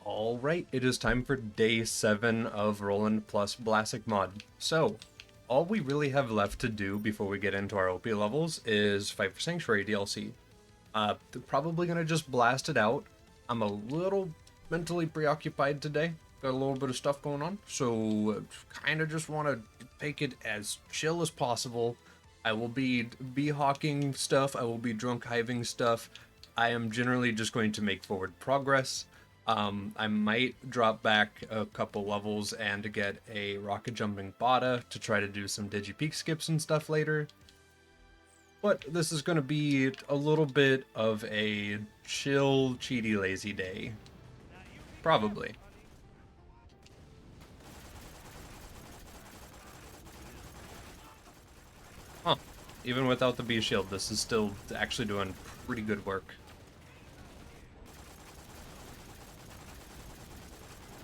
Alright, it is time for day 7 of Roland plus BLassic Mod. So, all we really have left to do before we get into our OP levels is fight for Sanctuary DLC. Probably gonna just blast it out. I'm a little mentally preoccupied today. Got a little bit of stuff going on, so kind of just want to take it as chill as possible. I will be hawking stuff, I will be drunk hiving stuff. I am generally just going to make forward progress. I might drop back a couple levels and get a rocket jumping Bada to try to do some digipeak skips and stuff later. But this is going to be a little bit of a chill, cheaty, lazy day. Probably. Huh. Even without the B shield, this is still actually doing pretty good work.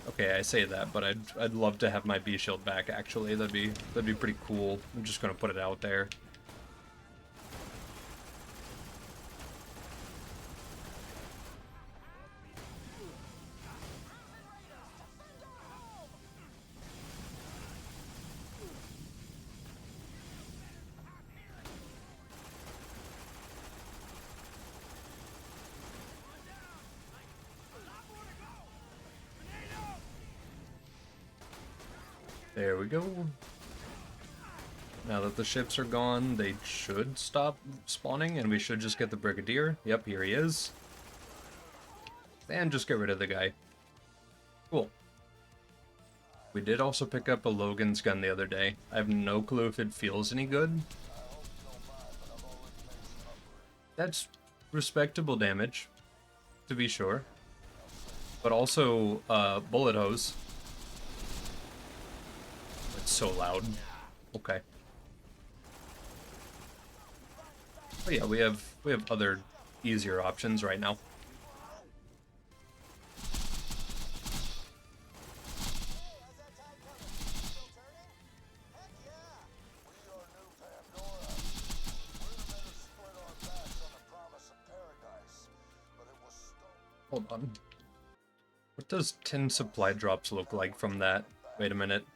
Okay, I say that, but I'd love to have my B shield back. Actually, that'd be pretty cool. I'm just gonna put it out there. There we go. Now that the ships are gone, they should stop spawning, and we should just get the Brigadier. Yep, here he is. And just get rid of the guy. Cool. We did also pick up a Logan's gun the other day. I have no clue if it feels any good. That's respectable damage, to be sure. But also, bullet hose. It's so loud. Okay. But yeah, we have other easier options right now. Hold on. What does 10 supply drops look like from that? Wait a minute.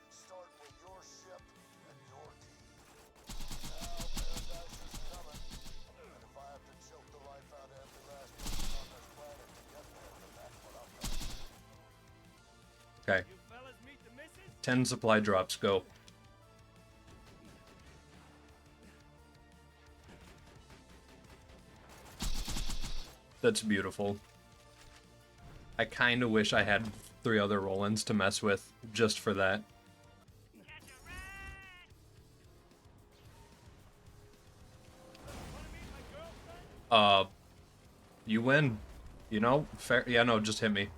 Okay. 10 supply drops, go. That's beautiful. I kind of wish I had 3 other Rolands to mess with, just for that. You win. You know, fair. Yeah, no, just hit me.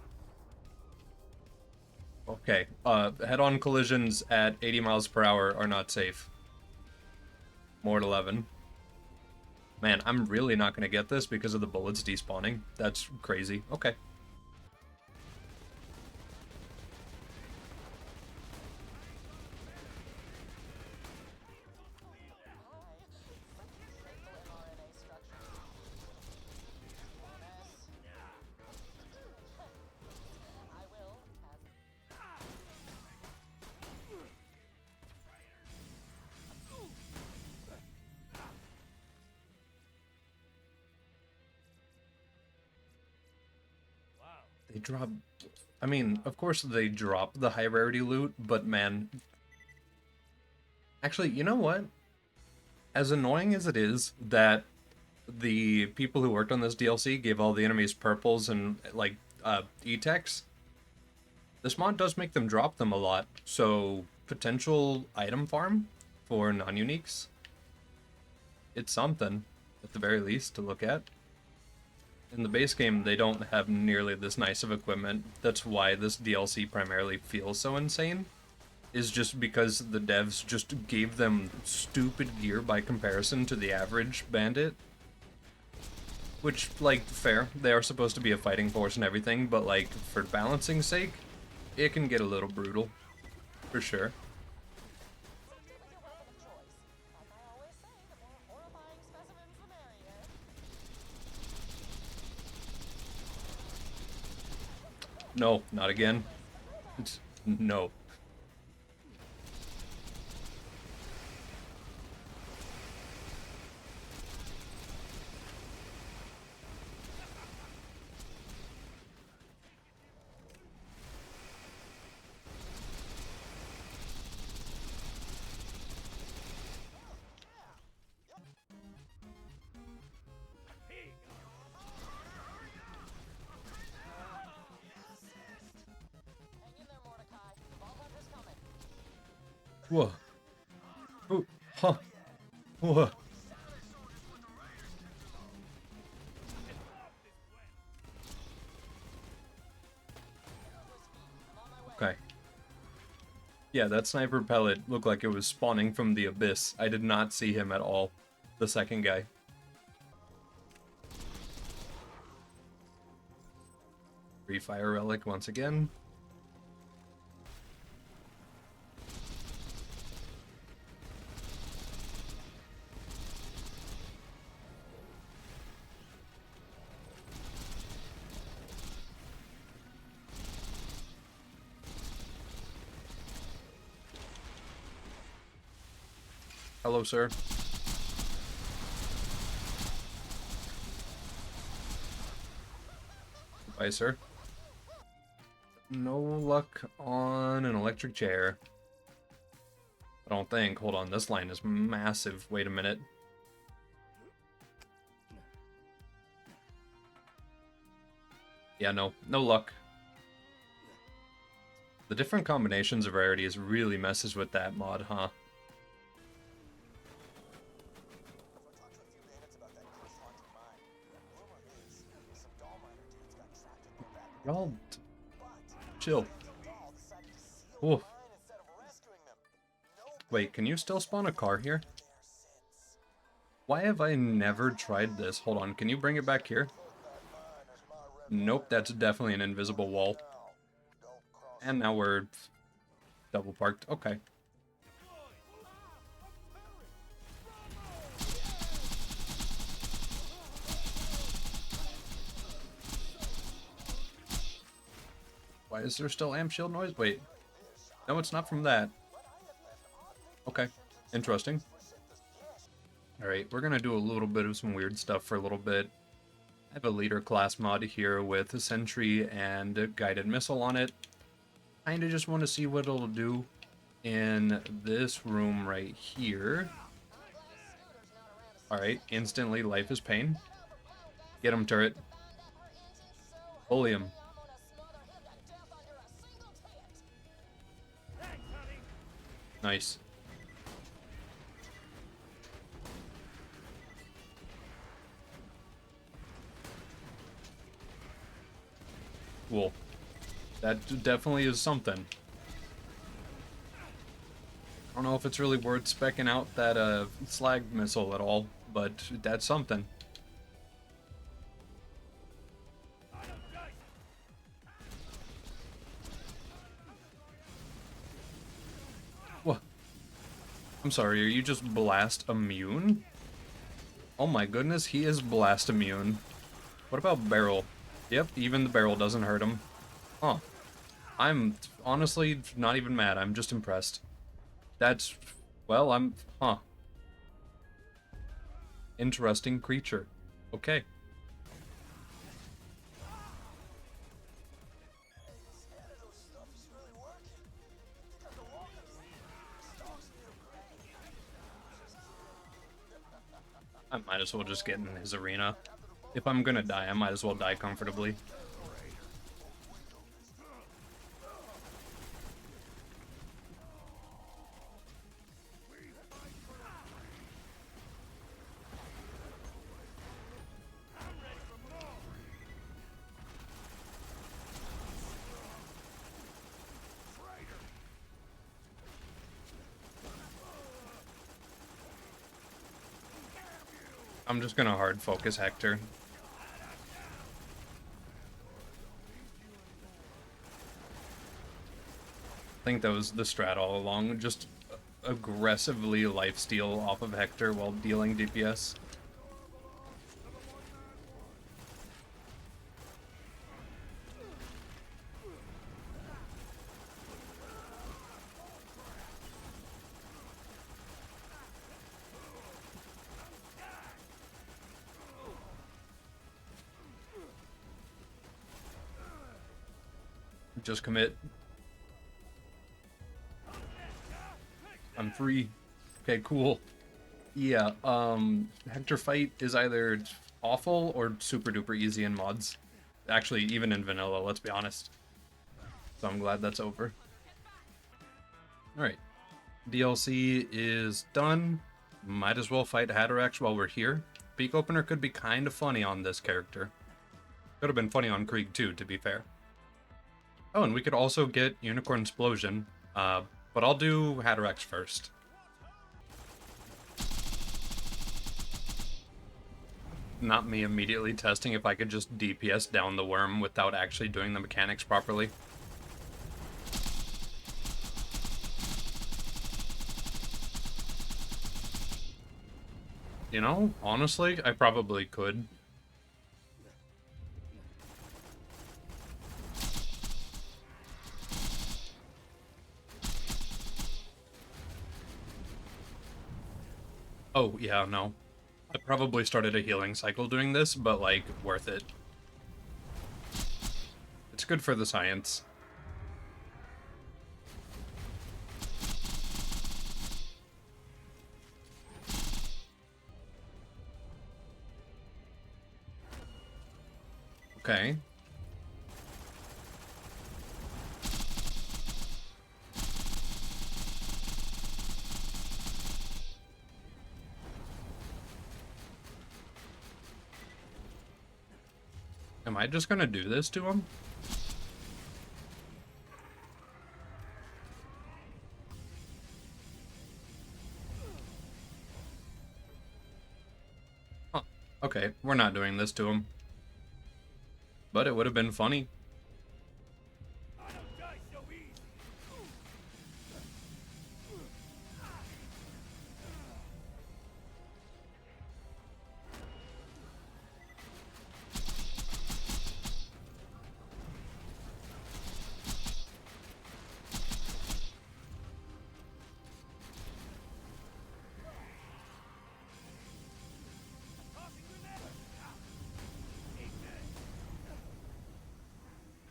Okay, head-on collisions at 80 miles per hour are not safe. Mort 11. Man, I'm really not going to get this because of the bullets despawning. That's crazy. Okay. They drop... I mean, of course they drop the high rarity loot, but man... Actually, you know what? As annoying as it is that the people who worked on this DLC gave all the enemies purples and, like, E-techs, this mod does make them drop them a lot, so potential item farm for non-uniques, it's something, at the very least, to look at. In the base game, they don't have nearly this nice of equipment. That's why this DLC primarily feels so insane, is just because the devs just gave them stupid gear by comparison to the average bandit. Which, like, fair, they are supposed to be a fighting force and everything, but, like, for balancing's sake, it can get a little brutal, for sure. No, not again. No. Whoa. Oh, huh. Whoa. Okay. Yeah, that sniper pellet looked like it was spawning from the abyss. I did not see him at all. The second guy. Refire relic once again. Hello, sir. Goodbye, sir. No luck on an electric chair. I don't think. Hold on, this line is massive. Wait a minute. Yeah, no luck. The different combinations of rarities really messes with that mod, huh? Y'all chill. Ooh. Wait, can you still spawn a car here? Why have I never tried this? Hold on, can you bring it back here? Nope, that's definitely an invisible wall. And now we're double parked. Okay. Why is there still amp shield noise? Wait. No, it's not from that. Okay. Interesting. Alright, we're gonna do a little bit of some weird stuff for a little bit. I have a leader class mod here with a sentry and a guided missile on it. Kinda just want to see what it'll do in this room right here. Alright, instantly life is pain. Get him, turret. Bully him. Nice. Cool. That definitely is something. I don't know if it's really worth specking out that slag missile at all, but that's something. What? I'm sorry, are you just blast immune? Oh my goodness, he is blast immune. What about barrel? Yep, even the barrel doesn't hurt him. Huh. I'm honestly not even mad, I'm just impressed. That's... well, huh. Interesting creature. Okay. I might as well just get in his arena. If I'm gonna die, I might as well die comfortably. I'm just gonna hard focus Hector. I think that was the strat all along, just aggressively lifesteal off of Hector while dealing DPS. Just commit. I'm free. Okay, cool. Yeah, Hector fight is either awful or super duper easy in mods. Actually, even in vanilla, let's be honest. So I'm glad that's over. Alright. DLC is done. Might as well fight Hatterax while we're here. Peak opener could be kind of funny on this character. Could have been funny on Krieg too, to be fair. Oh, and we could also get Unicorn Explosion. But I'll do Hatterax first. Not me immediately testing if I could just DPS down the worm without actually doing the mechanics properly. You know, honestly, I probably could. Oh, yeah, no. I probably started a healing cycle doing this, but, like, worth it. It's good for the science. Okay. Am I just gonna do this to him? Huh. Okay, we're not doing this to him. But it would have been funny.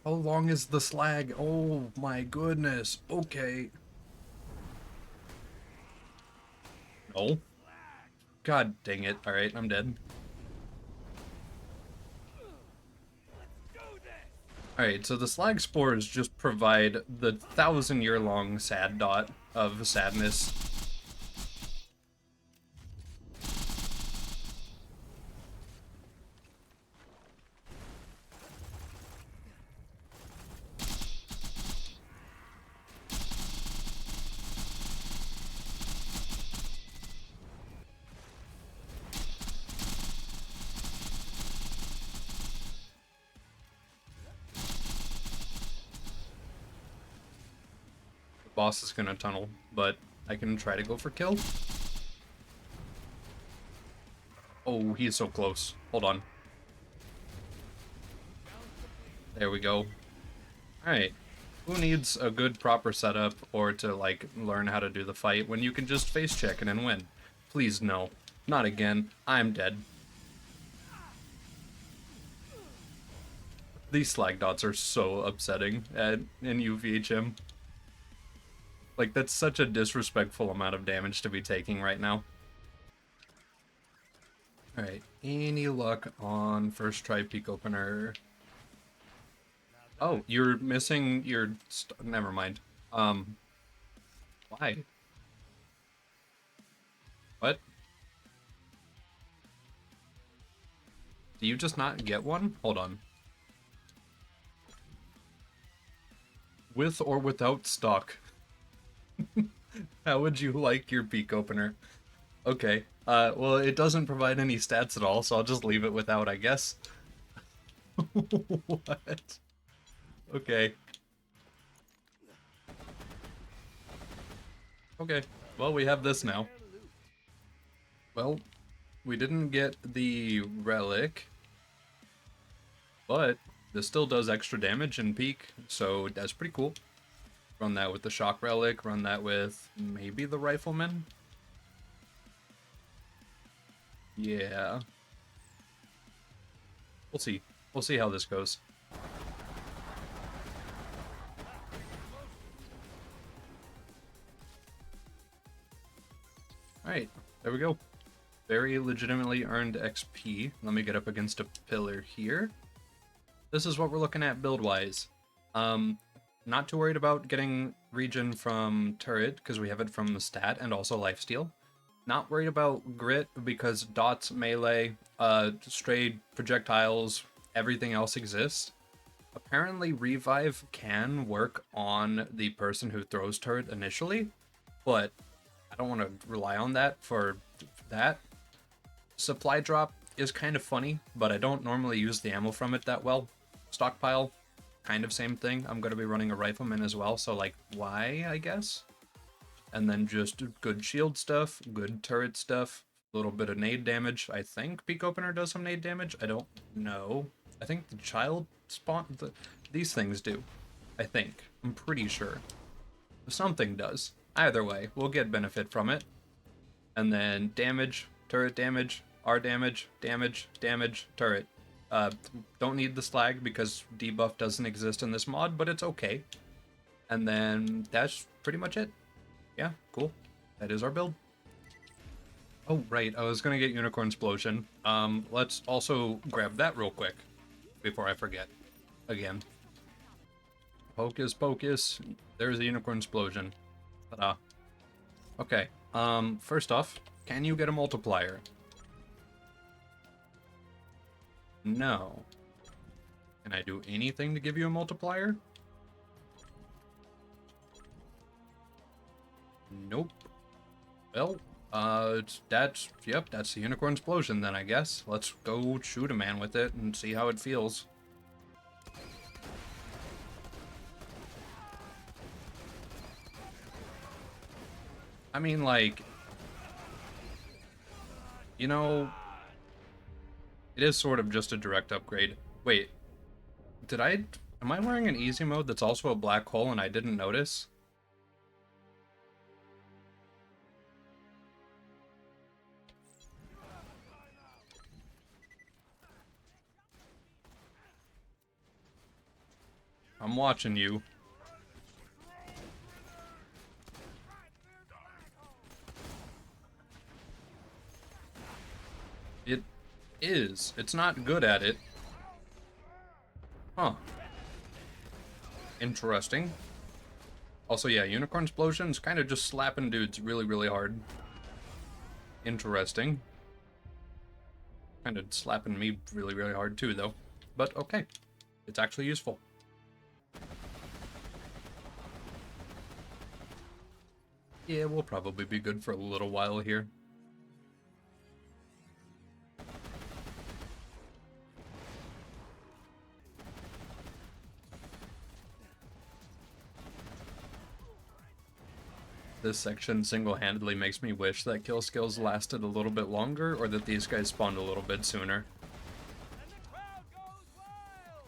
How long is the slag? Oh my goodness. Okay. Oh. God dang it. Alright, I'm dead. Alright, so the slag spores just provide the 1,000-year-long sad dot of sadness. Boss is gonna tunnel, but I can try to go for kill. Oh, he is so close. Hold on. There we go. Alright. Who needs a good proper setup or to, like, learn how to do the fight when you can just face check it and win? Please, no. Not again. I'm dead. These slag dots are so upsetting in UVHM. Like, that's such a disrespectful amount of damage to be taking right now. Alright, any luck on first try peak opener? Oh, you're missing your... Never mind. Why? What? Do you just not get one? Hold on. With or without stock? How would you like your peak opener? Okay, well, it doesn't provide any stats at all, so I'll just leave it without, I guess. What? Okay. Okay, well, we have this now. Well, we didn't get the relic, but this still does extra damage in peak, so that's pretty cool. Run that with the shock relic, run that with maybe the rifleman? Yeah. We'll see. We'll see how this goes. Alright, there we go. Very legitimately earned XP. Let me get up against a pillar here. This is what we're looking at build-wise. Not too worried about getting regen from turret, because we have it from the stat and also lifesteal. Not worried about grit, because dots, melee, stray projectiles, everything else exists. Apparently revive can work on the person who throws turret initially, but I don't want to rely on that for that. Supply drop is kind of funny, but I don't normally use the ammo from it that well. Stockpile, kind of same thing. I'm going to be running a rifleman as well, so like, why, I guess? And then just good shield stuff, good turret stuff, a little bit of nade damage. I think Peak Opener does some nade damage. I don't know. I think the child spawn... these things do. I think. I'm pretty sure. Something does. Either way, we'll get benefit from it. And then damage, turret damage, R damage, damage, turret. Don't need the slag because debuff doesn't exist in this mod, but it's okay. And then that's pretty much it. Yeah, cool. That is our build. Oh, right, I was gonna get Unicorn Explosion. Let's also grab that real quick before I forget. Again. Hocus pocus. There's a Unicorn Explosion. Ta-da. Okay, first off, can you get a multiplier? No. Can I do anything to give you a multiplier? Nope. Well, that's the Unicorn Explosion then, I guess. Let's go shoot a man with it and see how it feels. I mean, like, you know, it is sort of just a direct upgrade. Wait, am I wearing an easy mode that's also a black hole and I didn't notice? I'm watching you. It is. It's not good at it. Huh. Interesting. Also, yeah, Unicorn Explosion's kind of just slapping dudes really, really hard. Interesting. Kind of slapping me really, really hard too, though. But okay. It's actually useful. Yeah, we'll probably be good for a little while here. This section single-handedly makes me wish that kill skills lasted a little bit longer, or that these guys spawned a little bit sooner.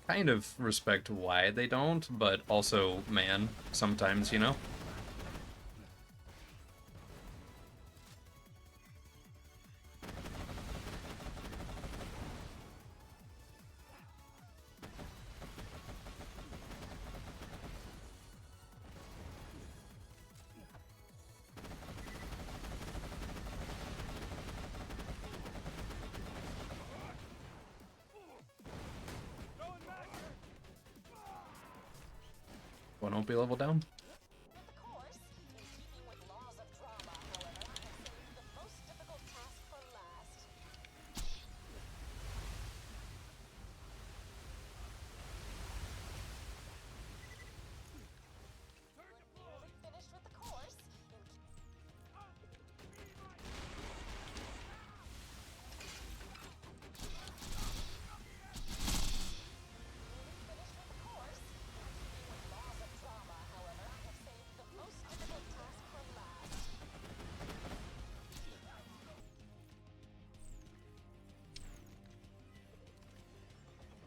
Kind of respect why they don't, but also, man, sometimes, you know? One won't be level down.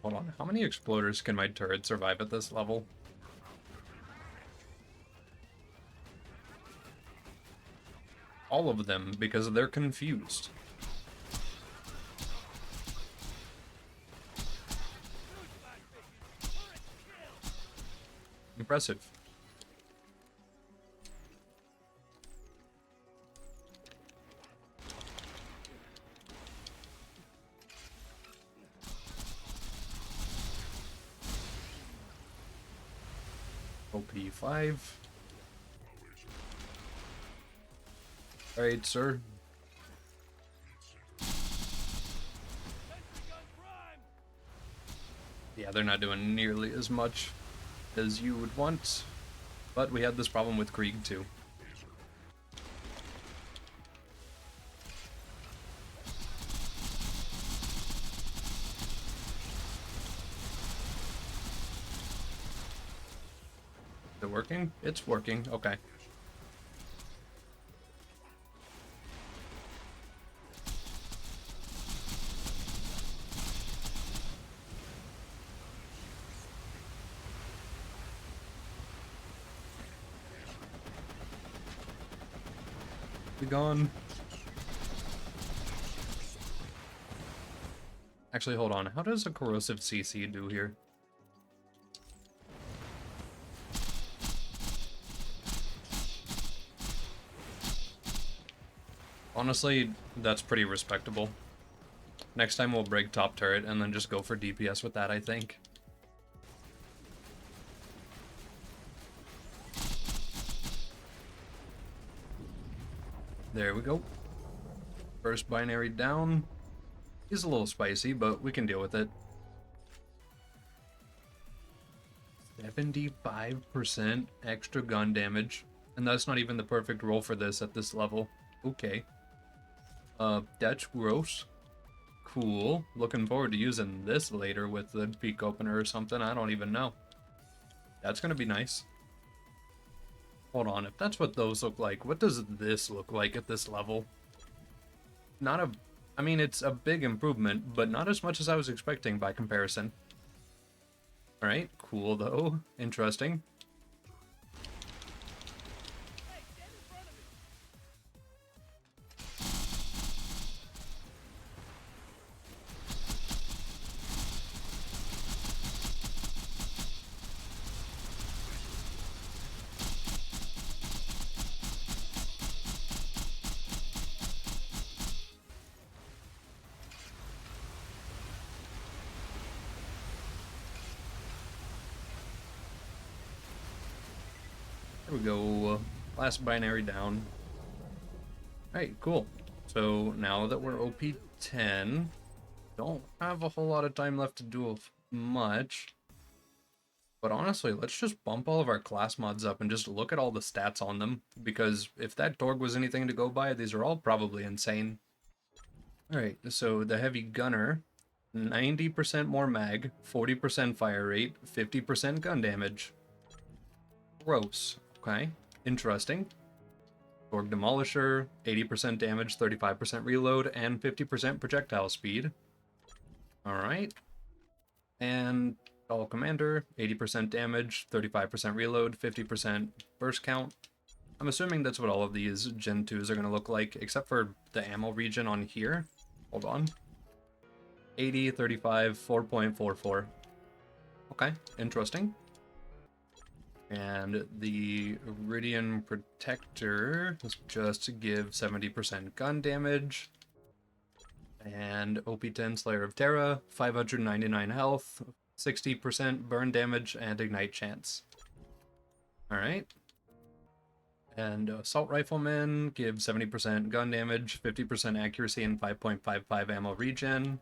Hold on, how many exploders can my turret survive at this level? All of them, because they're confused. Impressive. OP5. Alright, sir. Yeah, they're not doing nearly as much as you would want. But we had this problem with Krieg too. Is it working? It's working. Okay. Be gone. Actually, hold on. How does a corrosive CC do here? Honestly, that's pretty respectable. Next time we'll break top turret and then just go for DPS with that, I think. There we go. First binary down. He's a little spicy, but we can deal with it. 75% extra gun damage. And that's not even the perfect roll for this at this level. Okay. That's gross. Cool. Looking forward to using this later with the peak opener or something. I don't even know. That's gonna be nice. Hold on, if that's what those look like, what does this look like at this level? Not a... I mean, it's a big improvement, but not as much as I was expecting by comparison. Alright, cool though. Interesting. There we go. Last binary down. Alright, cool. So now that we're OP10, don't have a whole lot of time left to do much. But honestly, let's just bump all of our class mods up and just look at all the stats on them. Because if that Torg was anything to go by, these are all probably insane. Alright, so the heavy gunner, 90% more mag, 40% fire rate, 50% gun damage. Gross. Okay, interesting. Torg Demolisher, 80% damage, 35% reload, and 50% projectile speed. Alright. And All Commander, 80% damage, 35% reload, 50% burst count. I'm assuming that's what all of these Gen 2s are going to look like, except for the ammo region on here. Hold on. 80, 35, 4.44. Okay, interesting. And the Iridian Protector is just to give 70% gun damage. And OP10 Slayer of Terra, 599 health, 60% burn damage, and ignite chance. Alright. And Assault Rifleman gives 70% gun damage, 50% accuracy, and 5.55 ammo regen.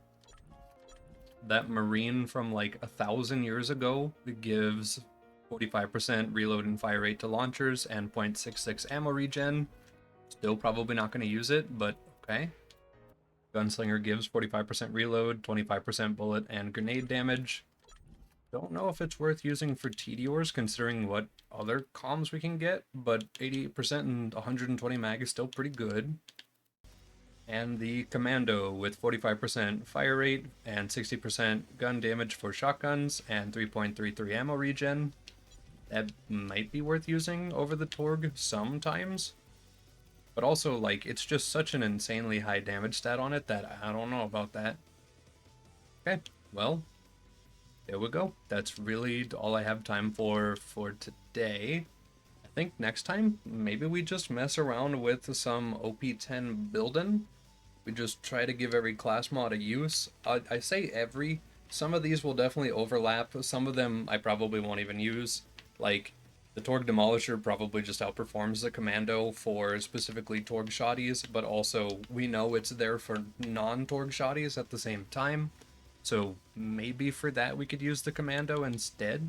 That Marine from like 1,000 years ago gives 45% reload and fire rate to launchers and 0.66 ammo regen. Still probably not going to use it, but okay. Gunslinger gives 45% reload, 25% bullet and grenade damage. Don't know if it's worth using for Tediors considering what other comms we can get, but 88% and 120 mag is still pretty good. And the Commando with 45% fire rate and 60% gun damage for shotguns and 3.33 ammo regen. That might be worth using over the Torg sometimes. But also, like, it's just such an insanely high damage stat on it that I don't know about that. Okay, well, there we go. That's really all I have time for today. I think next time, maybe we just mess around with some OP10 building. We just try to give every class mod a use. I say every. Some of these will definitely overlap. Some of them I probably won't even use. Like, The Torg Demolisher probably just outperforms the Commando for specifically Torg shotties, but also we know it's there for non-Torg shotties at the same time. So maybe for that we could use the Commando instead.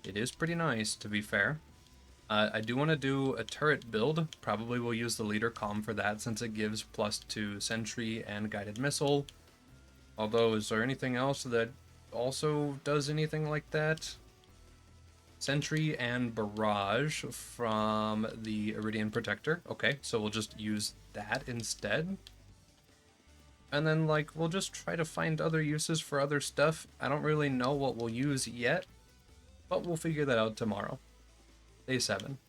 It is pretty nice, to be fair. I do want to do a turret build. Probably will use the leader comm for that since it gives +2 sentry and guided missile. Although, is there anything else that also does anything like that? Sentry and barrage from the Iridian Protector. Okay, so we'll just use that instead. And then, like, we'll just try to find other uses for other stuff. I don't really know what we'll use yet, but we'll figure that out tomorrow. Day 7.